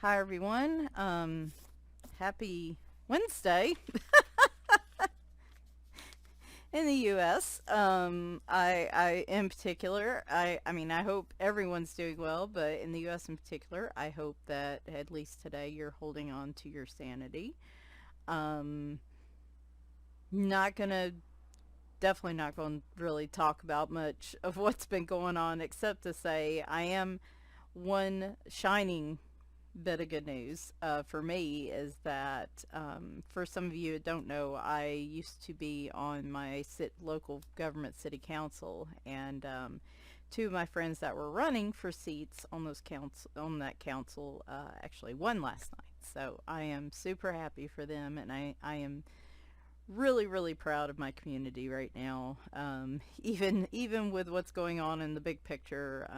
Hi everyone. Happy Wednesday in the U.S. I in particular, I mean, I hope everyone's doing well, but in the U.S. in particular, I hope that at least today you're holding on to your sanity. Um, not gonna, Definitely not going to really talk about much of what's been going on, except to say I am one shining bit of good news for me is that for some of you that don't know, I used to be on my local government city council, and two of my friends that were running for seats on that council actually won last night. So I am super happy for them, and I am really proud of my community right now. Even with what's going on in the big picture,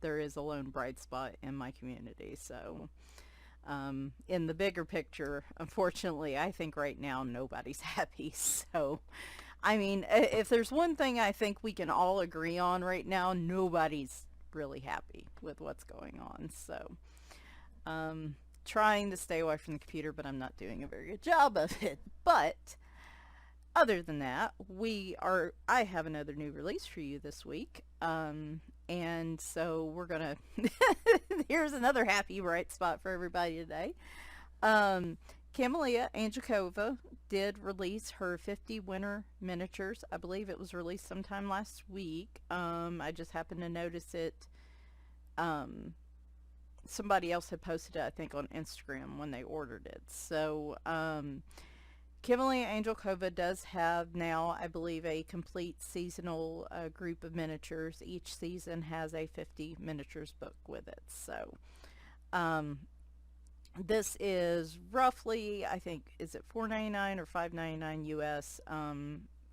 there is a lone bright spot in my community. So in the bigger picture, unfortunately, I think right now nobody's happy. So, I mean, if there's one thing I think we can all agree on right now, nobody's really happy with what's going on. So, trying to stay away from the computer, but I'm not doing a very good job of it. But other than that, I have another new release for you this week. And so we're gonna here's another happy bright spot for everybody today. um Kameliya Angelkova did release her 50 winter miniatures. I believe it was released sometime last week. I just happened to notice it. Somebody else had posted it, I think, on Instagram when they ordered it. So Kameliya Angelkova does have now, I believe, a complete seasonal group of miniatures. Each season has a 50 miniatures book with it. So, um, this is roughly, I think, is it $4.99 or $5.99 US?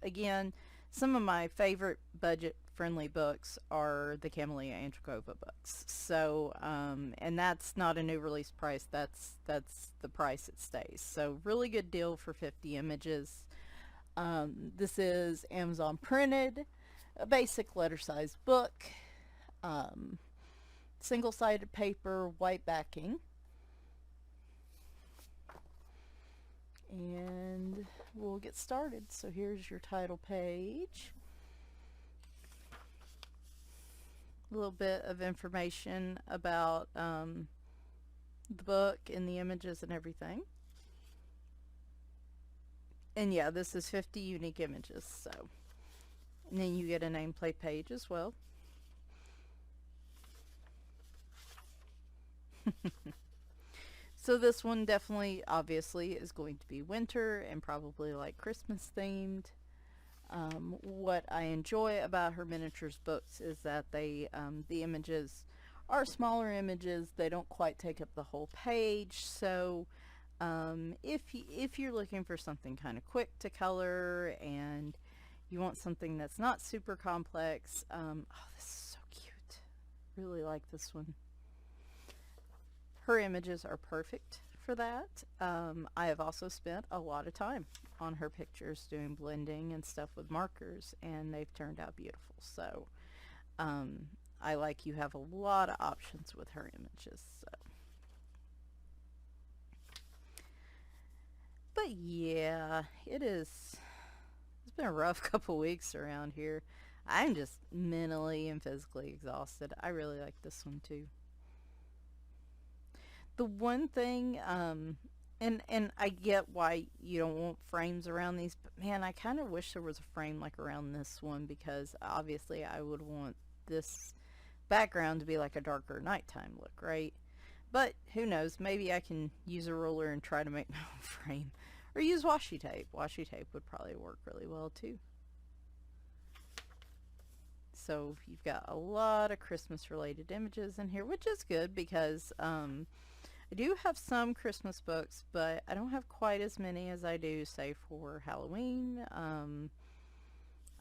Again, some of my favorite budget-friendly books are the Kameliya Angelkova books. So, and that's not a new release price. That's the price it stays. So, really good deal for 50 images. This is Amazon printed, a basic letter-sized book, um, single-sided paper, white backing. And we'll get started. So here's your title page. A little bit of information about the book and the images and everything. And yeah, this is 50 unique images. So, and then you get a nameplate page as well. So this one definitely, obviously, is going to be winter and probably like Christmas themed. What I enjoy about her miniatures books is that the images are smaller images. They don't quite take up the whole page. So if you're looking for something kind of quick to color and you want something that's not super complex, oh, this is so cute. Really like this one. Her images are perfect for that. I have also spent a lot of time on her pictures doing blending and stuff with markers, and they've turned out beautiful. So I like you have a lot of options with her images. So. But yeah, it's been a rough couple weeks around here. I'm just mentally and physically exhausted. I really like this one too. The one thing, and I get why you don't want frames around these, but man, I kind of wish there was a frame like around this one, because obviously I would want this background to be like a darker nighttime look, right? But who knows, maybe I can use a ruler and try to make my own frame. Or use washi tape. Washi tape would probably work really well too. So you've got a lot of Christmas related images in here, which is good because I do have some Christmas books, but I don't have quite as many as I do, say, for Halloween.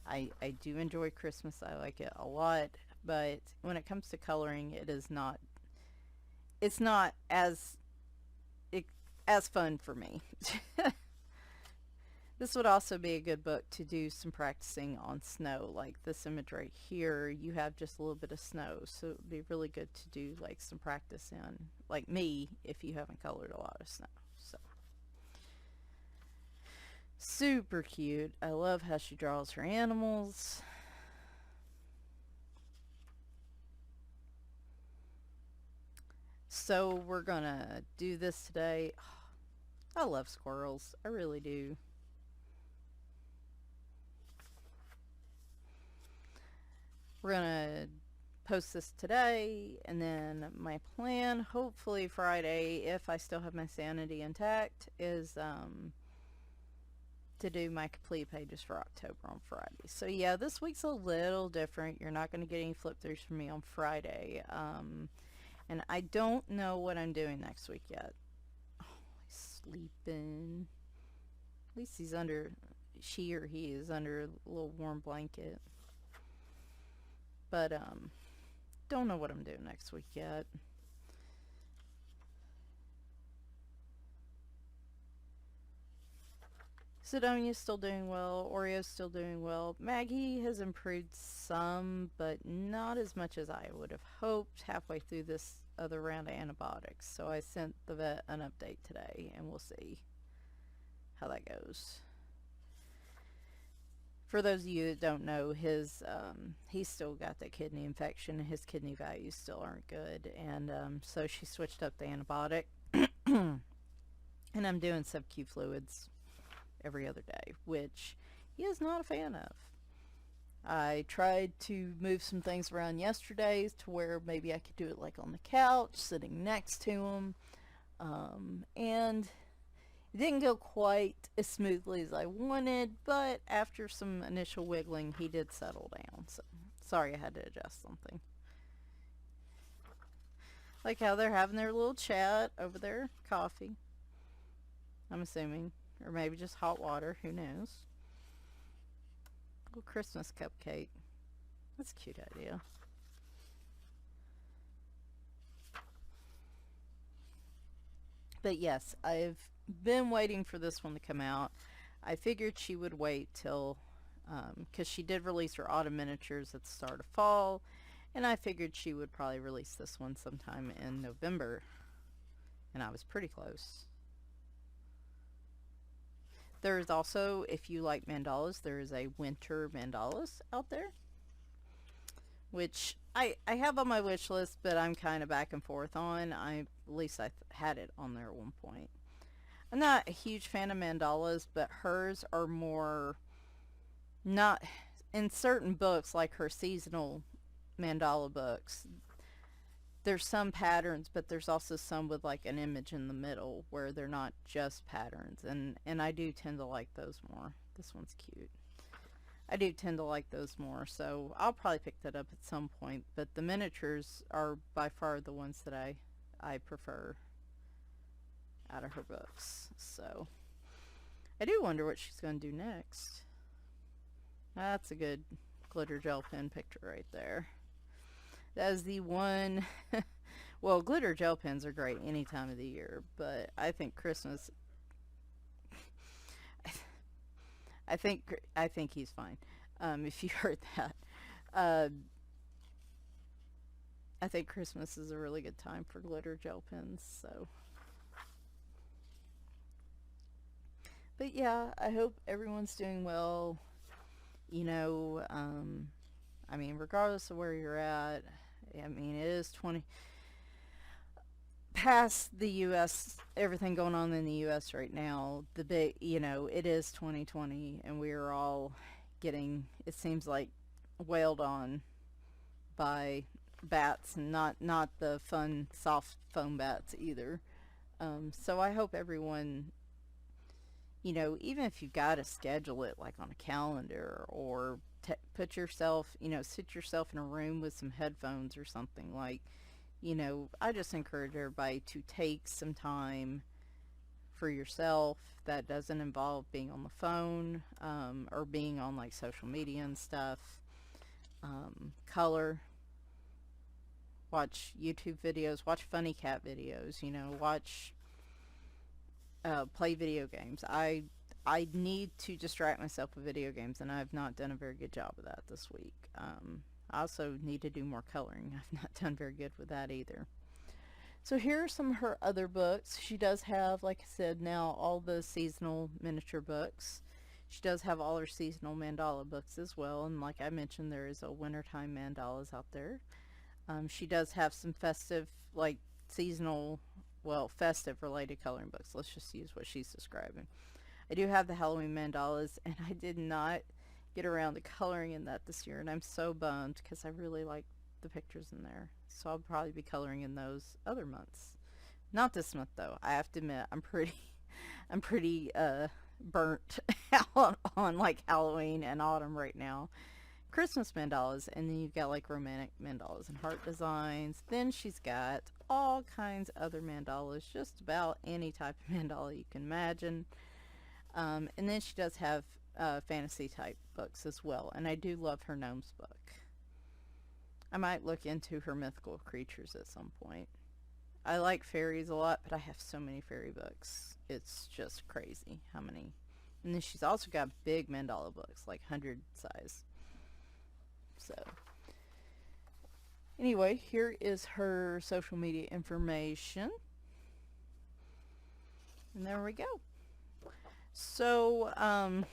I do enjoy Christmas. I like it a lot, but when it comes to coloring, it's not as fun for me. This would also be a good book to do some practicing on snow. Like this image right here, you have just a little bit of snow, so it would be really good to do like some practice in, like me, if you haven't colored a lot of snow. So super cute. I love how she draws her animals. So we're gonna do this today. I love squirrels. I really do. We're gonna post this today, and then my plan, hopefully Friday, if I still have my sanity intact, is to do my complete pages for October on Friday. So yeah, this week's a little different. You're not going to get any flip throughs from me on Friday. And I don't know what I'm doing next week yet. Oh, he's sleeping. At least he's under, she or he is under a little warm blanket. But don't know what I'm doing next week yet. Sidonia's still doing well. Oreo's still doing well. Maggie has improved some, but not as much as I would have hoped halfway through this other round of antibiotics. So I sent the vet an update today, and we'll see how that goes. For those of you that don't know, he's still got that kidney infection. His kidney values still aren't good, and so she switched up the antibiotic, and I'm doing sub-Q fluids every other day, which he is not a fan of. I tried to move some things around yesterday to where maybe I could do it like on the couch, sitting next to him, and it didn't go quite as smoothly as I wanted, but after some initial wiggling, he did settle down. So sorry I had to adjust something. Like how they're having their little chat over their coffee, I'm assuming. Or maybe just hot water, who knows. Little Christmas cupcake. That's a cute idea. But yes, I've been waiting for this one to come out. I figured she would wait till, because she did release her autumn miniatures at the start of fall, and I figured she would probably release this one sometime in November, and I was pretty close. There's also, if you like mandalas, there is a winter mandalas out there, which I have on my wish list, but I'm kind of back and forth on. At least I had it on there at one point. I'm not a huge fan of mandalas, but hers are more, not, in certain books, like her seasonal mandala books, there's some patterns, but there's also some with like an image in the middle where they're not just patterns, and I do tend to like those more. This one's cute. I do tend to like those more, so I'll probably pick that up at some point, but the miniatures are by far the ones that I prefer out of her books. So I do wonder what she's going to do next. That's a good glitter gel pen picture right there. That is the one. Well, glitter gel pens are great any time of the year, but I think Christmas. I think he's fine. If you heard that, uh, I think Christmas is a really good time for glitter gel pens. So, but yeah, I hope everyone's doing well. You know, I mean, regardless of where you're at, I mean, it is 20 past the U.S., everything going on in the U.S. right now. The big, it is 2020, and we are all getting, it seems like, wailed on by bats, and not the fun soft foam bats either. So I hope everyone, even if you got to schedule it like on a calendar, or put yourself, sit yourself in a room with some headphones or something, like, I just encourage everybody to take some time for yourself that doesn't involve being on the phone, or being on like social media and stuff. Color, watch YouTube videos, watch funny cat videos, watch, play video games. I need to distract myself with video games, and I have not done a very good job of that this week. I also need to do more coloring. I've not done very good with that either. So here are some of her other books. She does have, like I said, now all the seasonal miniature books. She does have all her seasonal mandala books as well, and like I mentioned, there is a wintertime mandalas out there. She does have some festive, like seasonal, well, festive related coloring books. Let's just use what she's describing. I do have the Halloween mandalas, and I did not get around to coloring in that this year, and I'm so bummed because I really like the pictures in there. So I'll probably be coloring in those other months. Not this month though. I have to admit, I'm pretty burnt out on like Halloween and autumn right now. Christmas mandalas, and then you've got like romantic mandalas and heart designs. Then she's got all kinds of other mandalas, just about any type of mandala you can imagine. And then she does have fantasy type books as well, and I do love her gnomes book. I might look into her mythical creatures at some point. I like fairies a lot, but I have so many fairy books. It's just crazy how many. And then she's also got big mandala books, like 100 size. So, anyway, here is her social media information. And there we go. So, I'm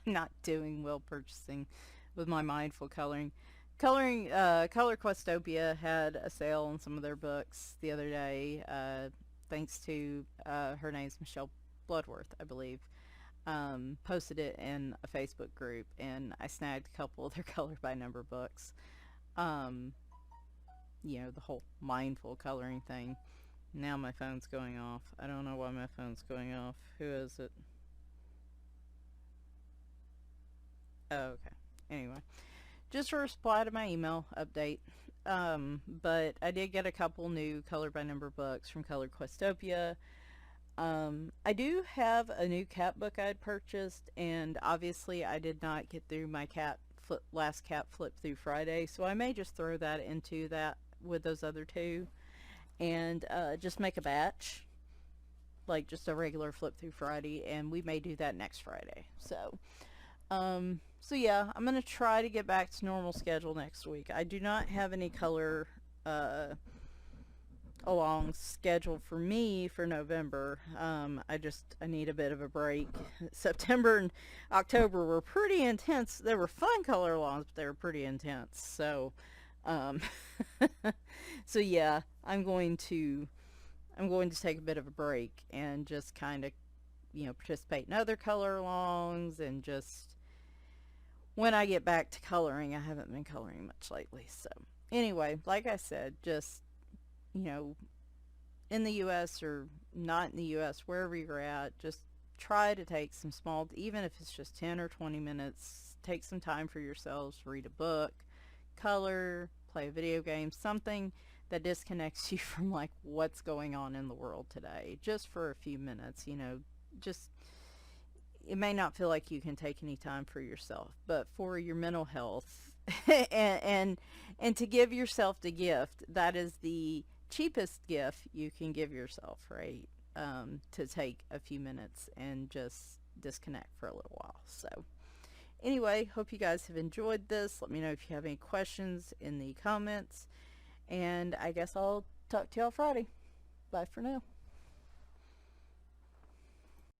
not doing well purchasing with my mindful coloring. Color Questopia had a sale on some of their books the other day, thanks to, her name's Michelle Bloodworth, I believe, posted it in a Facebook group, and I snagged a couple of their color by number books. You know, the whole mindful coloring thing. Now my phone's going off. I don't know why my phone's going off. Who is it? Oh, okay. Anyway, just a reply to my email update. But I did get a couple new color by number books from Color Questopia. I do have a new cat book I'd purchased, and obviously I did not get through my last cat flip through Friday, so I may just throw that into that with those other two, and just make a batch, like just a regular flip through Friday, and we may do that next Friday. So yeah, I'm gonna try to get back to normal schedule next week. I do not have any color along schedule for me for November. I need a bit of a break. September and October were pretty intense. They were fun color alongs, but they were pretty intense. So, um, so yeah, I'm going to take a bit of a break and just kind of, participate in other color alongs, and just when I get back to coloring, I haven't been coloring much lately. So anyway, like I said, just, in the US or not in the US, wherever you're at, just try to take some small, even if it's just 10 or 20 minutes, take some time for yourselves, read a book, color, play a video game, something that disconnects you from like what's going on in the world today, just for a few minutes. Just, it may not feel like you can take any time for yourself, but for your mental health and to give yourself the gift, that is the cheapest gift you can give yourself, right? To take a few minutes and just disconnect for a little while. So anyway, hope you guys have enjoyed this. Let me know if you have any questions in the comments, and I guess I'll talk to y'all Friday. Bye for now.